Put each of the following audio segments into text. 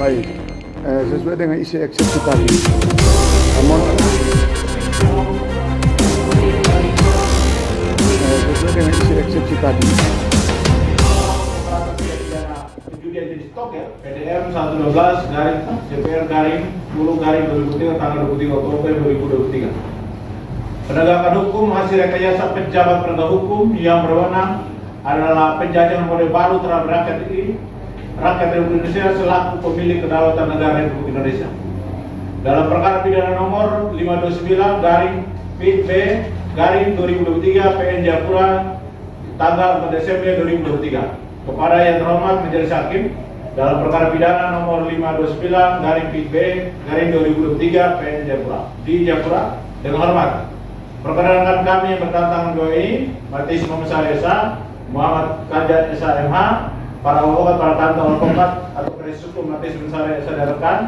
Baik, sesuai dengan isi eksepsi tadi, namun sesuai dengan isi eksepsi tadi, Penjudian jenis stok ya, PDM 112 garing DPR garing 10 garing 2003 tanggal 23 Oktober 2023. Penegakan hukum hasil rekayasa pejabat penegak hukum yang berwenang adalah penjajahan Orde Baru terhadap rakyat Republik Indonesia selaku pemilik kedaulatan negara Republik Indonesia. Dalam perkara pidana nomor 529 garing PIT B garing 2023 PN Jayapura tanggal 4 Desember 2023 kepada yang terhormat majelis hakim dalam perkara pidana nomor 529 garing PIT B garing 2023 PN Jayapura di Jayapura dengan hormat perkenalkan kami yang bertantangan dua ini Matis Muhammad Esa, Muhammad Kajat Esa MH, para advokat, para kantor advokat atau penasihat hukum Matis Muhammad Esa dan rekan.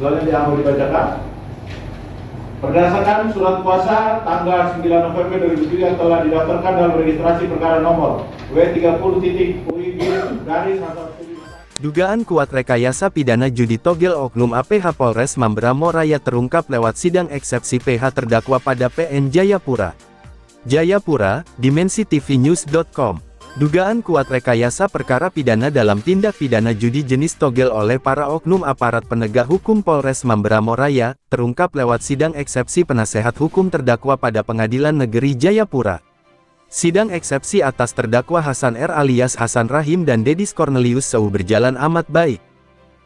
Selanjutnya diambil dibacakan. Berdasarkan surat kuasa tanggal 9 November 2003 telah didaftarkan dalam registrasi perkara nomor W30.UIG garis 115. Dugaan kuat rekayasa pidana judi togel oknum APH Polres Mamberamo Raya terungkap lewat sidang eksepsi PH terdakwa pada PN Jayapura. Jayapura, DimensiTVNews.com. Dugaan kuat rekayasa perkara pidana dalam tindak pidana judi jenis togel oleh para oknum aparat penegak hukum Polres Mamberamo Raya, terungkap lewat sidang eksepsi penasehat hukum terdakwa pada Pengadilan Negeri Jayapura. Sidang eksepsi atas terdakwa Hasan R alias Hasan Rahim dan Dedis Cornelius Seu berjalan amat baik.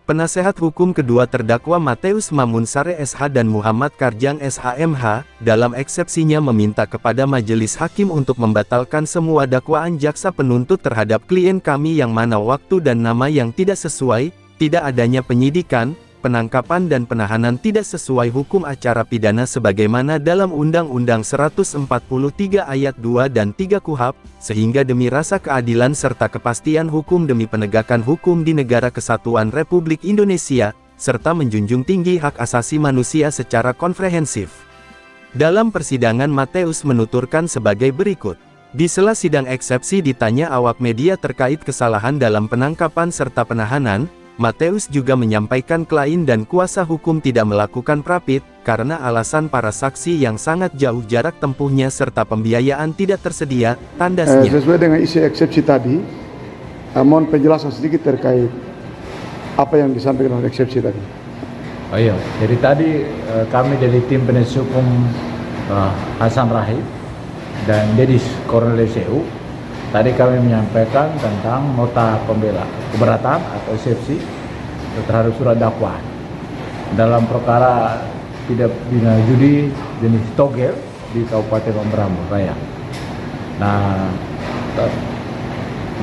Penasehat hukum kedua terdakwa Mateus Mamunsare SH dan Muhammad Karjang SHMH, dalam eksepsinya meminta kepada majelis hakim untuk membatalkan semua dakwaan jaksa penuntut terhadap klien kami yang mana waktu dan nama yang tidak sesuai, tidak adanya penyidikan, penangkapan dan penahanan tidak sesuai hukum acara pidana sebagaimana dalam Undang-Undang 143 Ayat 2 dan 3 KUHP, sehingga demi rasa keadilan serta kepastian hukum demi penegakan hukum di Negara Kesatuan Republik Indonesia, serta menjunjung tinggi hak asasi manusia secara komprehensif. Dalam persidangan Mateus menuturkan sebagai berikut. Di sela sidang eksepsi ditanya awak media terkait kesalahan dalam penangkapan serta penahanan, Mateus juga menyampaikan klien dan kuasa hukum tidak melakukan prapit, karena alasan para saksi yang sangat jauh jarak tempuhnya serta pembiayaan tidak tersedia, tandasnya. Sesuai dengan isi eksepsi tadi, mohon penjelasan sedikit terkait apa yang disampaikan oleh eksepsi tadi. Oh iya, jadi tadi kami dari tim penasihat hukum Hasan Rahim dan Dedis Cornelius Seu, tadi kami menyampaikan tentang nota pembela keberatan atau eksepsi terhadap surat dakwaan dalam perkara tidak pidana judi jenis togel di Kabupaten Mamberamo Raya. Nah,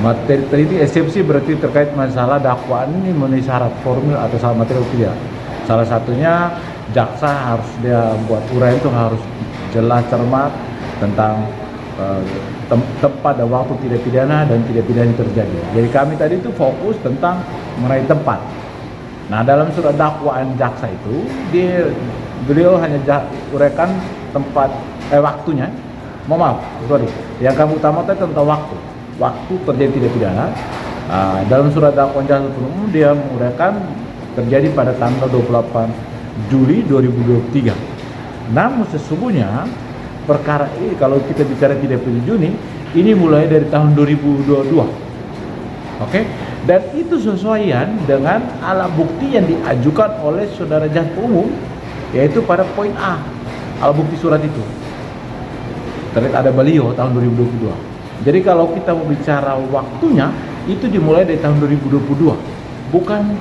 materi ini eksepsi berarti terkait masalah dakwaan ini memenuhi syarat formil atau syarat material tidak. Salah satunya jaksa harus dia buat uraian itu harus jelas cermat tentang tempat dan waktu tidak pidana dan tidak pidana terjadi. Jadi kami tadi itu fokus tentang mengenai tempat. Nah, dalam surat dakwaan jaksa itu beliau hanya uraikan tempat waktunya. Sorry. Yang kami utamakan tentang waktu terjadi tidak pidana. Dalam surat dakwaan jaksa penuntut dia menguraikan terjadi pada tanggal 28 Juli 2023. Namun sesungguhnya perkara ini kalau kita bicara tidak pidana Juni, ini mulai dari tahun 2022. Oke? Dan itu sesuaian dengan alat bukti yang diajukan oleh saudara jaksa umum, yaitu pada poin A, alat bukti surat itu. Terlihat ada beliau tahun 2022. Jadi kalau kita mau bicara waktunya, itu dimulai dari tahun 2022, bukan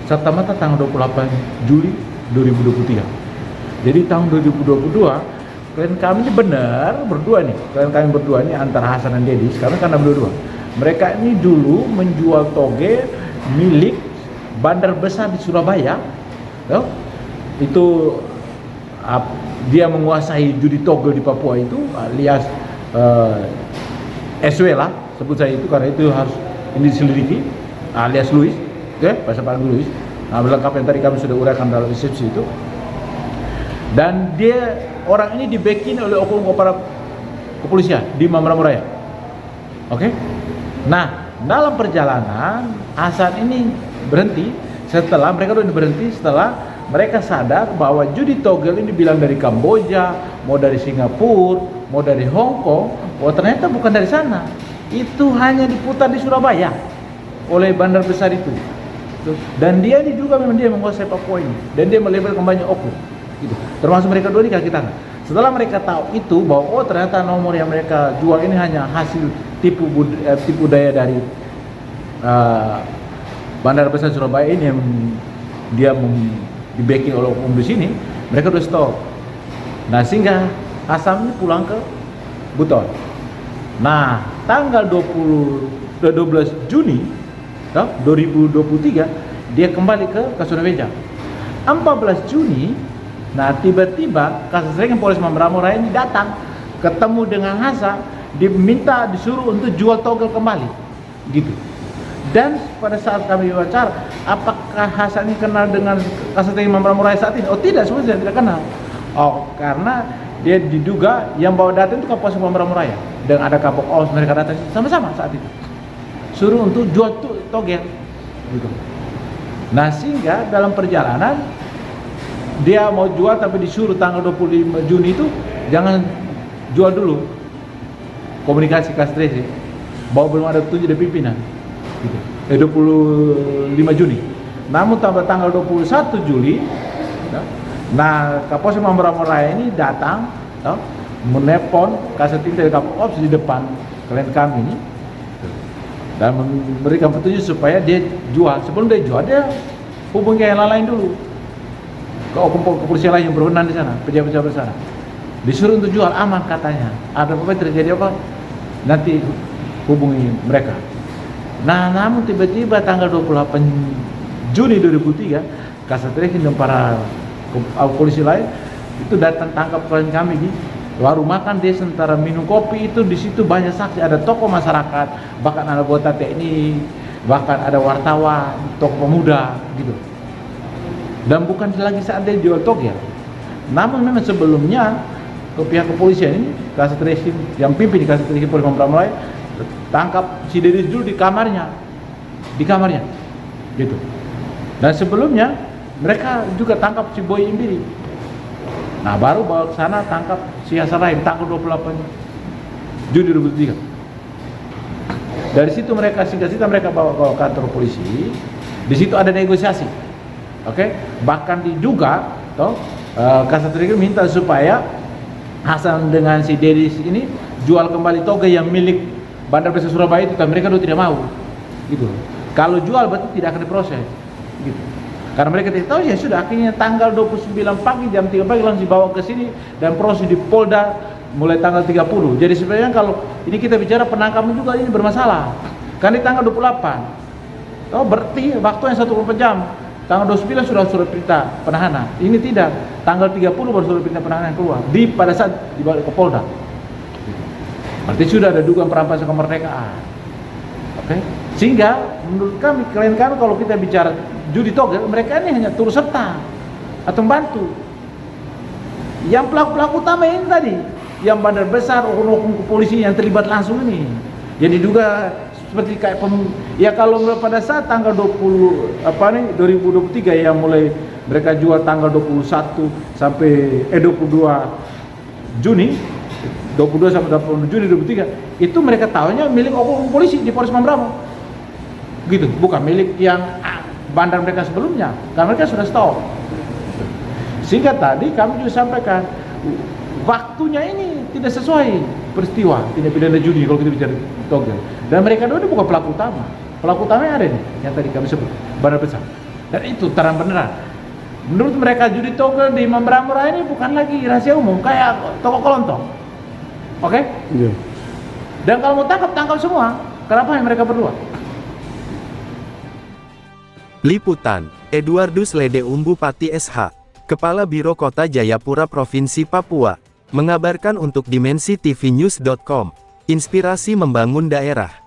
serta-merta tanggal 28 Juli 2023. Jadi tahun 2022 klien kami ini benar berdua nih, klien kami berdua ini antara Hasan dan Dedis, karena berdua. Mereka ini dulu menjual toge milik bandar besar di Surabaya. Itu dia menguasai judi togel di Papua itu alias SW lah, sebut saya itu karena itu harus ini diselidiki, alias Luis, bahasa Panggung Luis. Nah, lengkap yang tadi kami sudah uraikan dalam resepsi itu. Dan dia orang ini di-backing oleh oknum aparat kepolisian di Mamberamo Raya. Oke? Nah, dalam perjalanan Hasan ini berhenti setelah mereka udah berhenti, setelah mereka sadar bahwa judi togel ini bilang dari Kamboja, mau dari Singapura, mau dari Hong Kong, ternyata bukan dari sana. Itu hanya diputar di Surabaya oleh bandar besar itu. Dan dia diduga memang dia menguasai Papua ini, dan dia melabelkan banyak oknum. Gitu. Termasuk mereka dua di kaki tangan. Setelah mereka tahu itu bahwa ternyata nomor yang mereka jual ini hanya hasil tipu daya dari bandar besar Surabaya ini yang dia di backing oleh oknum di sini, mereka udah stop. Nah, sehingga Hasan ini pulang ke Buton. Nah, tanggal 12 Juni 2023 dia kembali ke Kasunaweja. 14 Juni, nah tiba-tiba Kasatria Polres Mamberamo Raya ini datang, ketemu dengan Hasan, disuruh untuk jual togel kembali, gitu. Dan pada saat kami wawancara, apakah Hasan ini kenal dengan Kasatria Mamberamo Raya saat ini? Oh tidak, sebenarnya tidak kenal. Oh, karena dia diduga yang bawa data itu Kapolres Mamberamo Raya, dan ada Kapok Os, mereka datang sama-sama saat itu, suruh untuk jual togel, gitu. Nah, sehingga dalam perjalanan dia mau jual tapi disuruh tanggal 25 Juni itu jangan jual dulu, komunikasi Kasatria bahwa belum ada petunjuk dari pimpinan, gitu. 25 Juni. Namun tanggal 21 Juli, nah Kapolres Mamberamo Raya ini datang, menelpon Kasatria dari Kapok Ops di depan klien kami ini, dan memberikan petunjuk supaya dia jual. Sebelum dia jual, dia hubungi yang lain dulu, ke kepolisian lain yang berwenang di sana, pejabat-pejabat di sana. Disuruh untuk jual, aman katanya. Ada apa terjadi apa? Nanti hubungi mereka. Nah, namun tiba-tiba tanggal 28 Juni 2003, Kasatria dan para polisi lain itu datang tangkap klien kami di warung makan dia sementara minum kopi. Itu di situ banyak saksi, ada tokoh masyarakat, bahkan ada anggota TNI, bahkan ada wartawan, tokoh pemuda, gitu. Dan bukan lagi saat dia jual togel, namun memang sebelumnya ke pihak kepolisian ini, Kasatria yang pimpin di Kasatria Polres Mamberamo Raya tangkap si Dedis dulu di kamarnya, gitu. Dan sebelumnya mereka juga tangkap si Boy Imbiri. Nah, baru bawa ke sana tangkap si Hasan Rahim tanggal 28 Juni 2003. Dari situ mereka singkat-singkat mereka bawa ke kantor polisi. Di situ ada negosiasi, oke? Bahkan diduga, Kasatria minta supaya Hasan dengan si Dedis ini jual kembali togel yang milik Bandar Besar Surabaya itu, tapi mereka itu tidak mau, gitu. Kalau jual berarti tidak akan diproses, gitu. Karena mereka tidak tahu, ya sudah, akhirnya tanggal 29 pagi jam 3 pagi langsung dibawa ke sini dan proses di Polda mulai tanggal 30. Jadi sebenarnya kalau ini kita bicara penangkapan juga ini bermasalah. Kan di tanggal 28. Oh, berarti waktu yang 1 jam. Tanggal 29 sudah surat perintah penahanan. Ini tidak. Tanggal 30 baru surat perintah penahanan keluar. Pada saat dibawa ke Polda. Berarti sudah ada dugaan perampasan kemerdekaan. Oke? Sehingga menurut kami, klien kami kalau kita bicara judi togel, mereka ini hanya turut serta atau membantu. Yang pelaku-pelaku utama ini tadi, yang bandar besar, oknum kepolisian yang terlibat langsung ini. Jadi juga seperti kayak ya kalau pada saat tanggal 2023 yang mulai mereka jual tanggal 21 sampai 22 Juni 22 sampai 20 Juni 2023 itu mereka tahunya milik oknum polisi di Polres Mamberamo, gitu, bukan milik yang bandar mereka sebelumnya, karena mereka sudah stop. Sehingga tadi kami juga sampaikan waktunya ini tidak sesuai peristiwa tindak pidana judi kalau kita bicara togel. Dan mereka dulu bukan pelaku utama. Pelaku utama yang ada nih, yang tadi kami sebut, bandar besar. Dan itu terang beneran. Menurut mereka judi togel di Mamberamo Raya ini bukan lagi rahasia umum kayak toko kelontong. Oke? Iya. Dan kalau mau tangkap semua. Kenapa yang mereka berdua? Liputan, Eduardus Lede Umbupati SH, Kepala Biro Kota Jayapura Provinsi Papua, mengabarkan untuk dimensitv.news.com, inspirasi membangun daerah.